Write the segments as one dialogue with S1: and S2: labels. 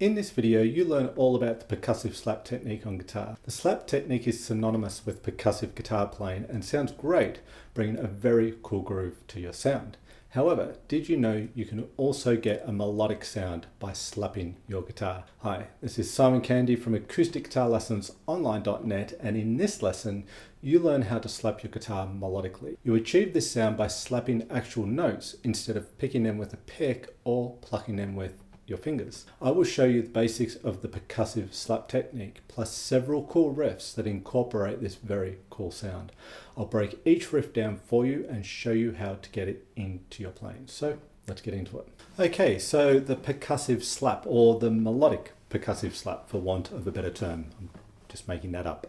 S1: In this video, you learn all about the percussive slap technique on guitar. The slap technique is synonymous with percussive guitar playing and sounds great, bringing a very cool groove to your sound. However, did you know you can also get a melodic sound by slapping your guitar? Hi, this is Simon Candy from Acoustic Guitar Lessons Online.net, and in this lesson, you learn how to slap your guitar melodically. You achieve this sound by slapping actual notes instead of picking them with a pick or plucking them with your fingers. I will show you the basics of the percussive slap technique, plus several cool riffs that incorporate this very cool sound. I'll break each riff down for you and show you how to get it into your playing. So let's get into it. Okay, so the percussive slap, or the melodic percussive slap for want of a better term. I'm just making that up.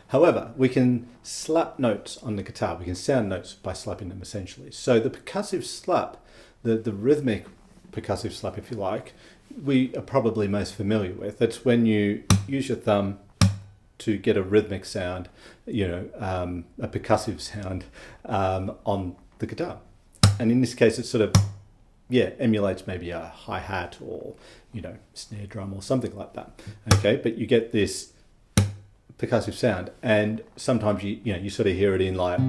S1: However, we can slap notes on the guitar. We can sound notes by slapping them essentially. So the percussive slap, the rhythmic percussive slap, if you like, we are probably most familiar with. It's when you use your thumb to get a rhythmic sound, a percussive sound on the guitar. And in this case, it sort of, emulates maybe a hi-hat or, snare drum or something like that. Okay, but you get this percussive sound, and sometimes you sort of hear it in like,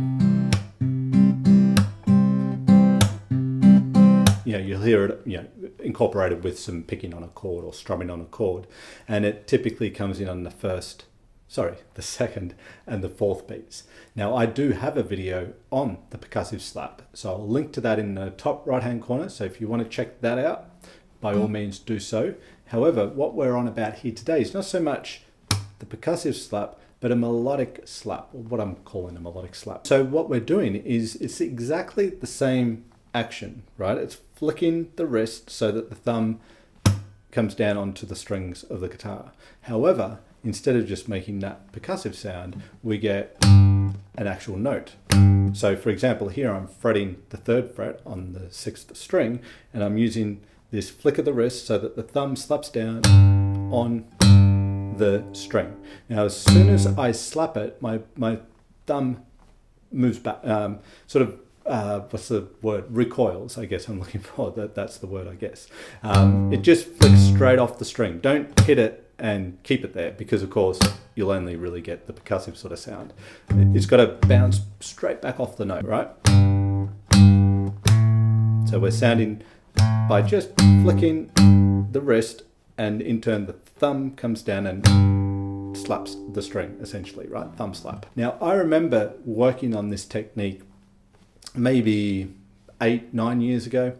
S1: you'll hear it, incorporated with some picking on a chord or strumming on a chord, and it typically comes in on the second and the fourth beats. Now, I do have a video on the percussive slap, so I'll link to that in the top right-hand corner. So if you want to check that out, by all means do so. However, what we're on about here today is not so much the percussive slap, but a melodic slap, or what I'm calling a melodic slap. So what we're doing is it's exactly the same action, right? It's flicking the wrist so that the thumb comes down onto the strings of the guitar. However, instead of just making that percussive sound, we get an actual note. So for example, here I'm fretting the 3rd fret on the 6th string, and I'm using this flick of the wrist so that the thumb slaps down on the string. Now, as soon as I slap it, my thumb moves back, what's the word? Recoils, I guess I'm looking for. That's the word, I guess. It just flicks straight off the string. Don't hit it and keep it there, because of course you'll only really get the percussive sort of sound. It's got to bounce straight back off the note, right? So we're sounding by just flicking the wrist, and in turn the thumb comes down and slaps the string, essentially, right? Thumb slap. Now, I remember working on this technique maybe 8-9 years ago,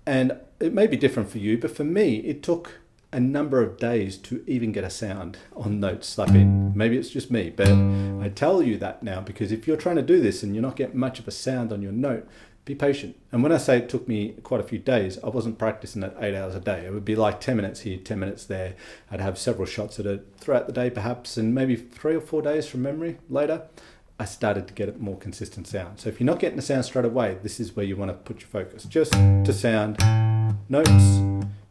S1: and it may be different for you, but for me it took a number of days to even get a sound on notes slapping. Maybe it's just me, but I tell you that now because if you're trying to do this and you're not getting much of a sound on your note, be patient. And when I say it took me quite a few days, I wasn't practicing it 8 hours a day. It would be like 10 minutes here, 10 minutes there. I'd have several shots at it throughout the day perhaps, and maybe 3 or 4 days from memory later, I started to get a more consistent sound. So if you're not getting the sound straight away, this is where you want to put your focus. Just to sound notes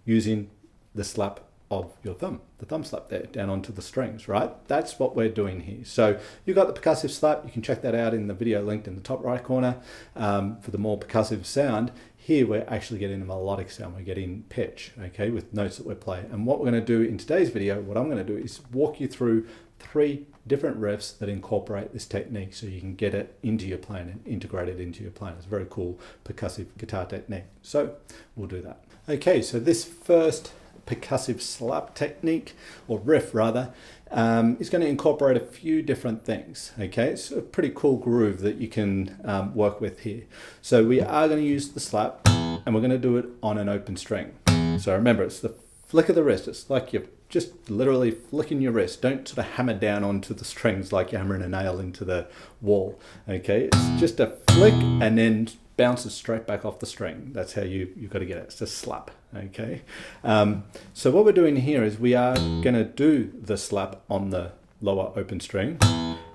S1: using the slap of your thumb, the thumb slap there, down onto the strings, right? That's what we're doing here. So you've got the percussive slap. You can check that out in the video linked in the top right corner for the more percussive sound. Here we're actually getting a melodic sound. We're getting pitch, okay, with notes that we're playing. And what we're going to do in today's video, what I'm going to do is walk you through 3 different riffs that incorporate this technique so you can get it into your playing and integrate it into your playing. It's a very cool percussive guitar technique. So we'll do that. Okay, so this first percussive slap technique, or riff rather, is going to incorporate a few different things. Okay, it's a pretty cool groove that you can work with here. So we are going to use the slap, and we're going to do it on an open string. So remember, it's the flick of the wrist. It's like you're just literally flicking your wrist. Don't sort of hammer down onto the strings like you're hammering a nail into the wall. Okay, it's just a flick and then bounces straight back off the string. That's how you've got to get it. It's a slap. Okay, so what we're doing here is we are going to do the slap on the lower open string,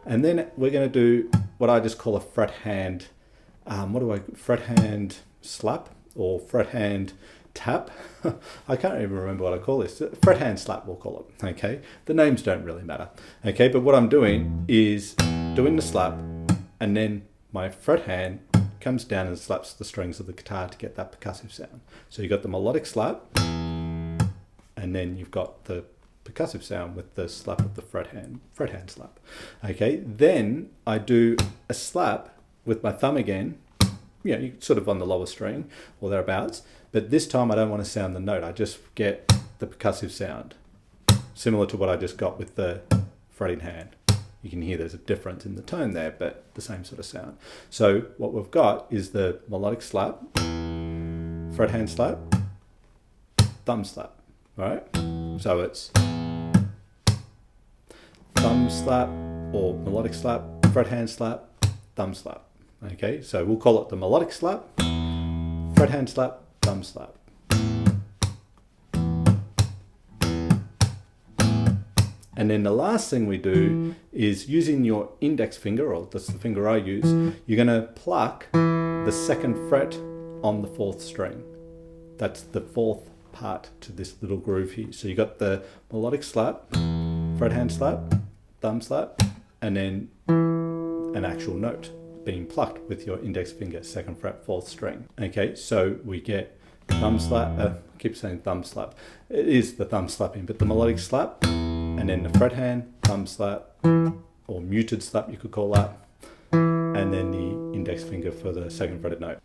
S1: and then we're going to do what I just call a fret hand. Fret hand slap or fret hand tap? I can't even remember what I call this. Fret hand slap, we'll call it. Okay, the names don't really matter. Okay, but what I'm doing is doing the slap, and then my fret hand comes down and slaps the strings of the guitar to get that percussive sound. So you got the melodic slap, and and then you've got the percussive sound with the slap of the fret hand slap. Okay, then I do a slap with my thumb again, you know, sort of on the lower string or thereabouts, but this time I don't want to sound the note, I just get the percussive sound, similar to what I just got with the fretting hand. You can hear there's a difference in the tone there, but the same sort of sound. So what we've got is the melodic slap, fret hand slap, thumb slap, right? So it's thumb slap or melodic slap, fret hand slap, thumb slap. Okay, so we'll call it the melodic slap, fret hand slap, thumb slap. And then the last thing we do is using your index finger, or that's the finger I use, you're going to pluck the second fret on the fourth string. That's the fourth part to this little groove here. So you got the melodic slap, fret hand slap, thumb slap, and then an actual note being plucked with your index finger, second fret, fourth string. Okay, so we get thumb slap, I keep saying thumb slap. It is the thumb slapping, but the melodic slap, and then the fret hand, thumb slap, or muted slap you could call that, and then the index finger for the second fretted note.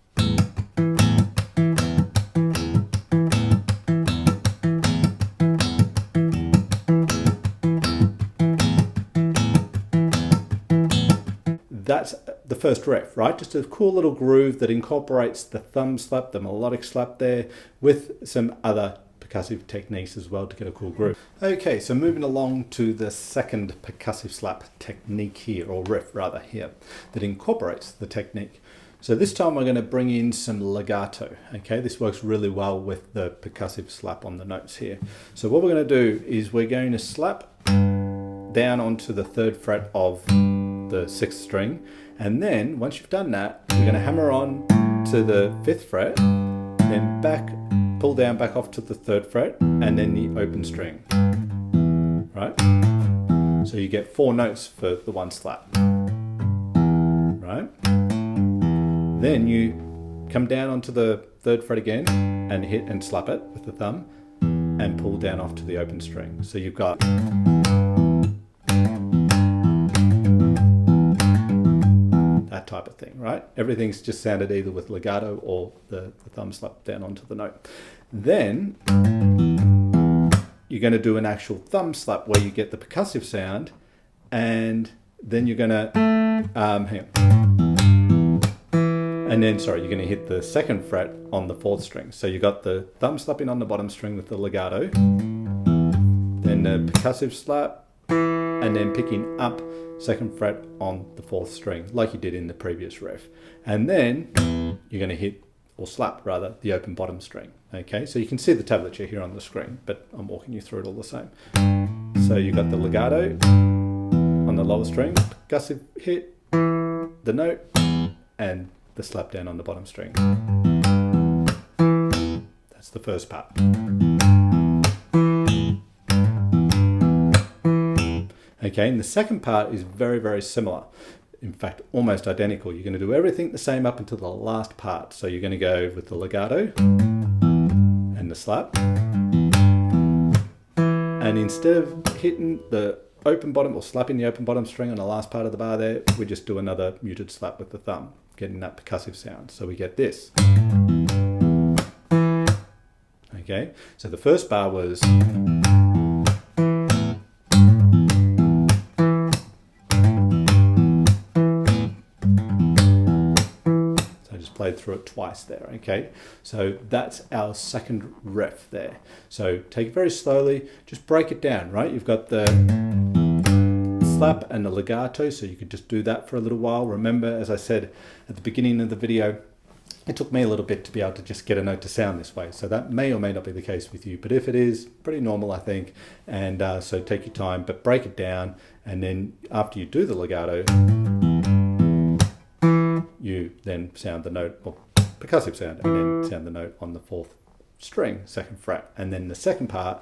S1: That's the first riff, right? Just a cool little groove that incorporates the thumb slap, the melodic slap there, with some other percussive techniques as well to get a cool groove. Okay, so moving along to the second percussive slap technique here, or riff rather here, that incorporates the technique. So this time we're going to bring in some legato. Okay, this works really well with the percussive slap on the notes here. So what we're going to do is we're going to slap down onto the third fret of the sixth string, and then once you've done that, we're going to hammer on to the fifth fret, then pull down back off to the third fret, and then the open string, right? So you get 4 notes for the one slap, right? Then you come down onto the third fret again and hit and slap it with the thumb and pull down off to the open string. So you've got that type of thing, right? Everything's just sounded either with legato or the thumb slap down onto the note. Then you're going to do an actual thumb slap where you get the percussive sound, and then you're going to hang on. And then, sorry, you're going to hit the second fret on the fourth string. So you got the thumb slapping on the bottom string with the legato, then the percussive slap, and then picking up second fret on the fourth string, like you did in the previous riff. And then you're going to hit, or slap rather, the open bottom string. Okay, so you can see the tablature here on the screen, but I'm walking you through it all the same. So you got the legato on the lower string, percussive hit, the note, and the slap down on the bottom string. That's the first part. Okay, and the second part is very, very similar. In fact, almost identical. You're going to do everything the same up until the last part. So you're going to go with the legato and the slap. And instead of hitting the open bottom or slapping the open bottom string on the last part of the bar there, we just do another muted slap with the thumb, getting that percussive sound. So we get this. Okay, so the first bar was... played through it twice there. Okay, so that's our second riff there. So take it very slowly, just break it down, right? You've got the slap and the legato, so you could just do that for a little while. Remember, as I said at the beginning of the video, it took me a little bit to be able to just get a note to sound this way. So that may or may not be the case with you, but if it is, pretty normal, I think. And so take your time, but break it down. And then after you do the legato, you then sound the note, or percussive sound, and then sound the note on the fourth string, second fret. And then the second part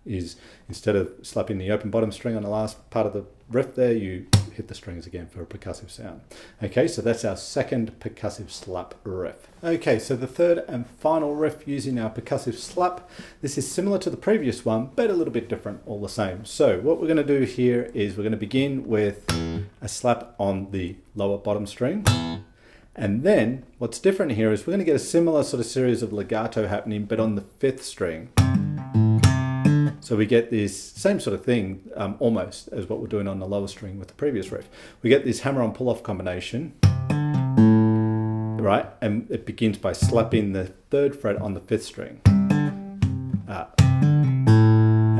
S1: is, instead of slapping the open bottom string on the last part of the riff there, you hit the strings again for a percussive sound. Okay, so that's our second percussive slap riff. Okay, so the third and final riff using our percussive slap. This is similar to the previous one, but a little bit different all the same. So what we're going to do here is we're going to begin with a slap on the lower bottom string. And then what's different here is we're going to get a similar sort of series of legato happening, but on the fifth string. So we get this same sort of thing almost as what we're doing on the lower string with the previous riff. We get this hammer on pull off combination, right? And it begins by slapping the third fret on the fifth string.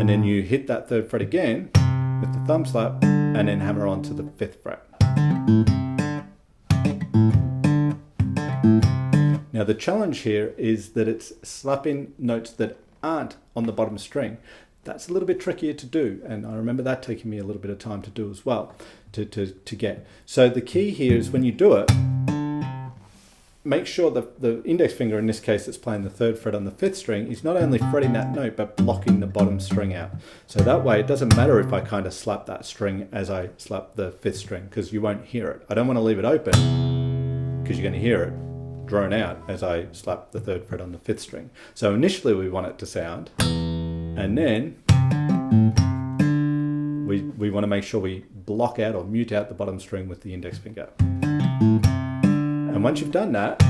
S1: And then you hit that third fret again with the thumb slap and then hammer on to the fifth fret. Now the challenge here is that it's slapping notes that aren't on the bottom string. That's a little bit trickier to do, and I remember that taking me a little bit of time to do as well, to get. So the key here is when you do it, make sure that the index finger, in this case that's playing the third fret on the fifth string, is not only fretting that note but blocking the bottom string out. So that way it doesn't matter if I kind of slap that string as I slap the fifth string, because you won't hear it. I don't want to leave it open because you're going to hear it drone out as I slap the third fret on the fifth string. So initially we want it to sound, and then we want to make sure we block out or mute out the bottom string with the index finger. And once you've done that,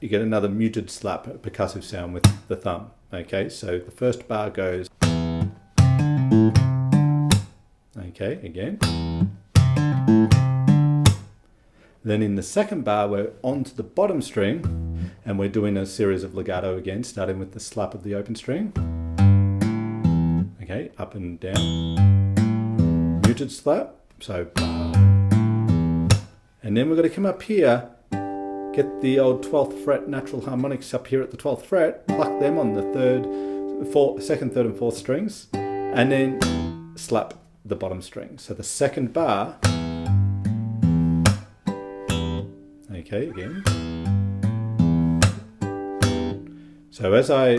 S1: you get another muted slap, a percussive sound with the thumb. Okay, so the first bar goes, okay, again. Then in the second bar, we're onto the bottom string, and we're doing a series of legato again, starting with the slap of the open string. Okay, up and down. Muted slap, so. And then we're going to come up here, get the old 12th fret natural harmonics up here at the 12th fret, pluck them on the second, third and fourth strings, and then slap the bottom string. So the second bar, okay, again. So as I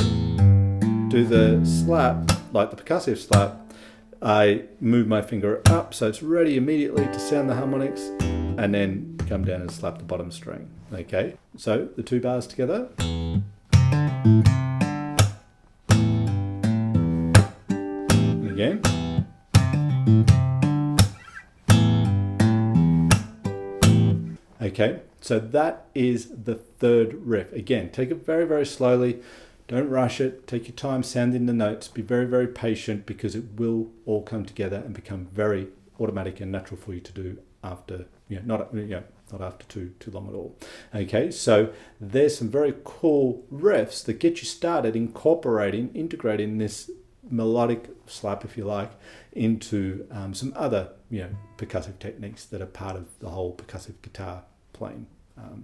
S1: do the slap, like the percussive slap, I move my finger up so it's ready immediately to sound the harmonics, and then come down and slap the bottom string. Okay, so the two bars together. Again. Okay, so that is the third riff. Again, take it very, very slowly. Don't rush it. Take your time sounding the notes. Be very, very patient, because it will all come together and become very automatic and natural for you to do after, not after too long at all. Okay, so there's some very cool riffs that get you started integrating this melodic slap, if you like, into some other percussive techniques that are part of the whole percussive guitar playing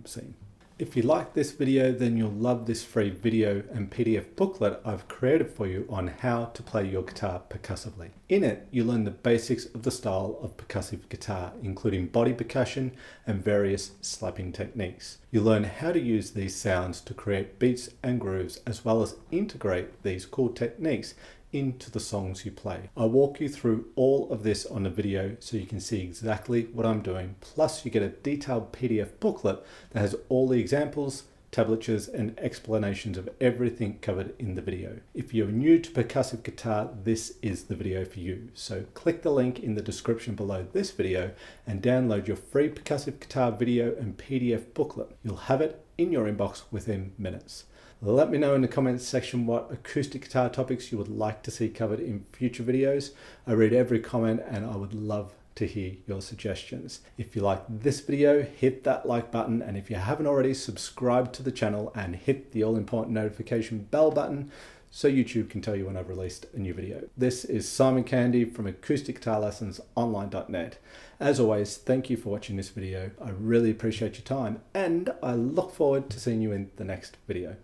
S1: scene. If you like this video, then you'll love this free video and PDF booklet I've created for you on how to play your guitar percussively. In it, you learn the basics of the style of percussive guitar, including body percussion and various slapping techniques. You'll learn how to use these sounds to create beats and grooves, as well as integrate these cool techniques into the songs you play. I walk you through all of this on the video so you can see exactly what I'm doing, plus you get a detailed PDF booklet that has all the examples, tablatures and explanations of everything covered in the video. If you're new to percussive guitar, this is the video for you. So click the link in the description below this video and download your free percussive guitar video and PDF booklet. You'll have it in your inbox within minutes. Let me know in the comments section what acoustic guitar topics you would like to see covered in future videos. I read every comment and I would love to hear your suggestions. If you like this video, hit that like button, and if you haven't already, subscribe to the channel and hit the all-important notification bell button so YouTube can tell you when I've released a new video. This is Simon Candy from acousticguitarlessonsonline.net. As always, thank you for watching this video. I really appreciate your time, and I look forward to seeing you in the next video.